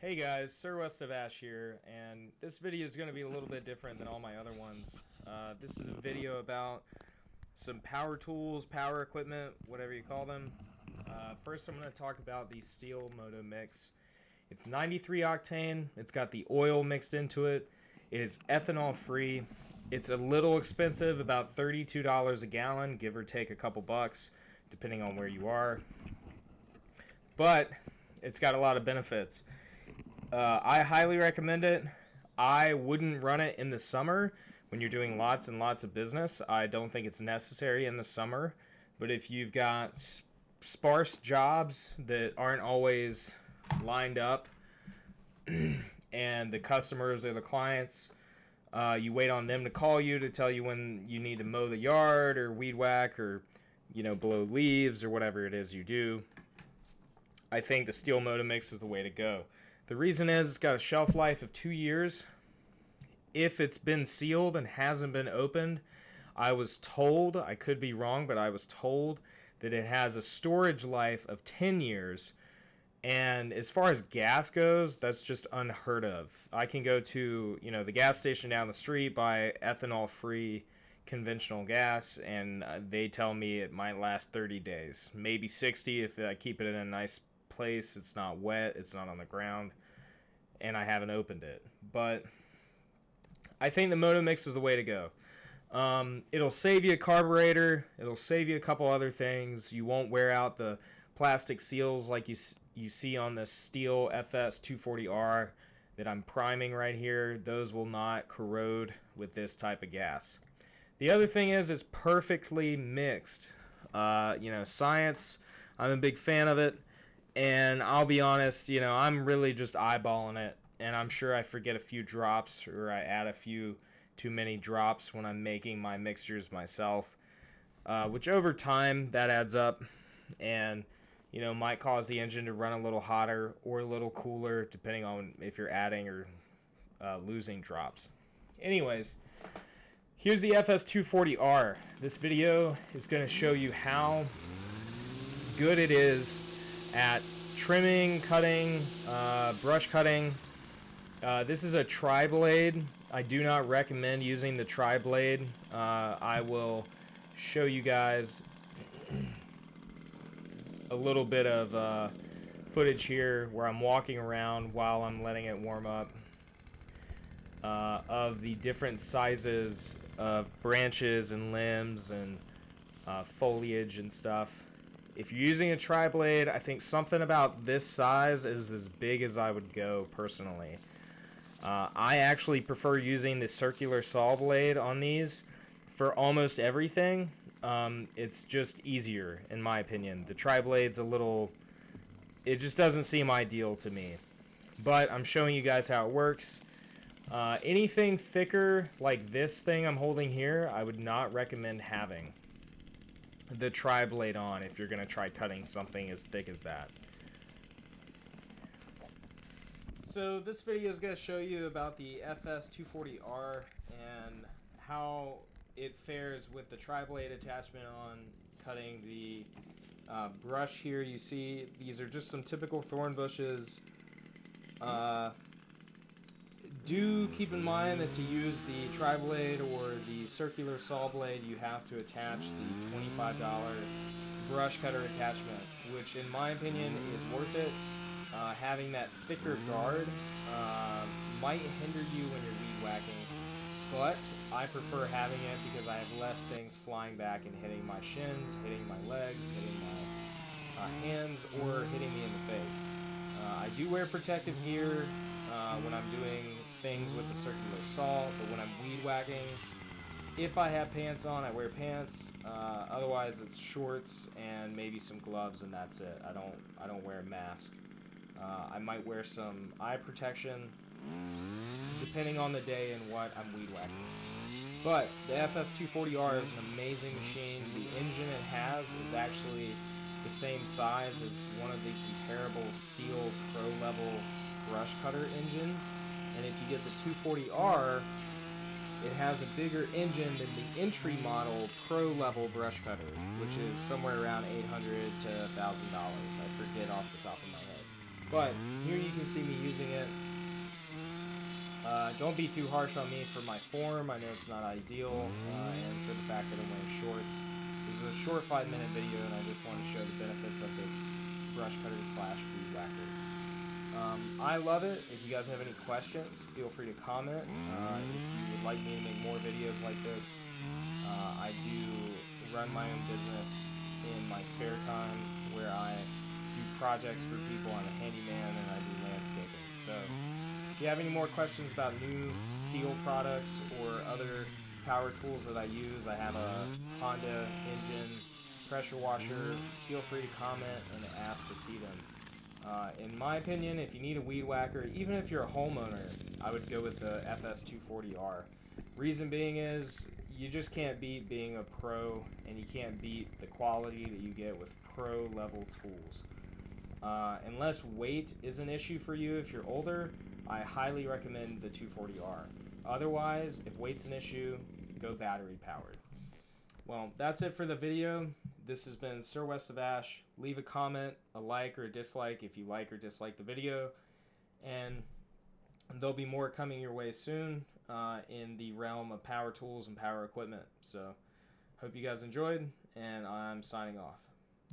Hey guys, Sir West of Ash here, and this video is going to be a little bit different than all my other ones. This is a video about some power tools, power equipment, whatever you call them. First I'm going to talk about the Stihl Motomix. It's 93 octane, it's got the oil mixed into it, it is ethanol free, it's a little expensive, about $32 a gallon, give or take a couple bucks, depending on where you are. But it's got a lot of benefits. I highly recommend it. I wouldn't run it in the summer when you're doing lots and lots of business. I don't think it's necessary in the summer. But if you've got sparse jobs that aren't always lined up and the customers or the clients, you wait on them to call you to tell you when you need to mow the yard or weed whack or, blow leaves or whatever it is you do. I think the Stihl Motomix is the way to go. The reason is it's got a shelf life of 2 years. If it's been sealed and hasn't been opened, I was told, I could be wrong, but I was told that it has a storage life of 10 years. And as far as gas goes, that's just unheard of. I can go to, the gas station down the street, buy ethanol-free conventional gas, and they tell me it might last 30 days, maybe 60 if I keep it in a nice place. It's not wet, it's not on the ground, and I haven't opened it. But I think the Motomix is the way to go. It'll save you a carburetor, it'll save you a couple other things. You won't wear out the plastic seals like you see on the Stihl FS240R that I'm priming right here. Those will not corrode with this type of gas. The other thing is it's perfectly mixed. Science, I'm a big fan of it. And I'll be honest, I'm really just eyeballing it. And I'm sure I forget a few drops or I add a few too many drops when I'm making my mixtures myself. Which over time, that adds up. And, might cause the engine to run a little hotter or a little cooler, depending on if you're adding or losing drops. Anyways, here's the FS240R. This video is going to show you how good it is at trimming, cutting, brush cutting. This is a tri-blade. I do not recommend using the tri-blade. I will show you guys a little bit of footage here where I'm walking around while I'm letting it warm up of the different sizes of branches and limbs and foliage and stuff. If you're using a tri-blade, I think something about this size is as big as I would go personally. I actually prefer using the circular saw blade on these for almost everything. It's just easier in my opinion. The tri-blade's it just doesn't seem ideal to me. But I'm showing you guys how it works. Anything thicker like this thing I'm holding here, I would not recommend having the tri-blade on if you're going to try cutting something as thick as that. So this video is going to show you about the FS240R and how it fares with the tri-blade attachment on cutting the brush here. You see these are just some typical thorn bushes. Do keep in mind that to use the tri-blade or the circular saw blade, you have to attach the $25 brush cutter attachment, which in my opinion is worth it. Having that thicker guard might hinder you when you're weed whacking, but I prefer having it because I have less things flying back and hitting my shins, hitting my legs, hitting my hands, or hitting me in the face. I do wear protective gear when I'm doing things with the circular saw, but when I'm weed whacking, if I have pants on, I wear pants. Otherwise, it's shorts and maybe some gloves, and that's it. I don't wear a mask. I might wear some eye protection, depending on the day and what I'm weed whacking. But the FS240R is an amazing machine. The engine it has is actually the same size as one of the comparable Stihl Pro level brush cutter engines. And if you get the 240R, it has a bigger engine than the entry model Pro level brush cutter, which is somewhere around $800 to $1,000. I forget off the top of my head. But here you can see me using it. Don't be too harsh on me for my form. I know it's not ideal, and for the fact that I'm wearing shorts. This is a short 5-minute video, and I just want to show the benefits of this brush cutter slash weed whacker. I love it. If you guys have any questions, feel free to comment. If you would like me to make more videos like this, I do run my own business in my spare time where I do projects for people. I'm a handyman and I do landscaping. So if you have any more questions about new Stihl products or other power tools that I use, I have a Honda engine pressure washer. Feel free to comment and ask to see them. In my opinion, if you need a weed whacker, even if you're a homeowner, I would go with the FS240R. Reason being is you just can't beat being a pro, and you can't beat the quality that you get with pro level tools. Unless weight is an issue for you if you're older, I highly recommend the 240R. Otherwise, if weight's an issue, go battery powered. Well, that's it for the video. This has been Sir West of Ash. Leave a comment, a like, or a dislike if you like or dislike the video. And there'll be more coming your way soon in the realm of power tools and power equipment. So, hope you guys enjoyed, and I'm signing off.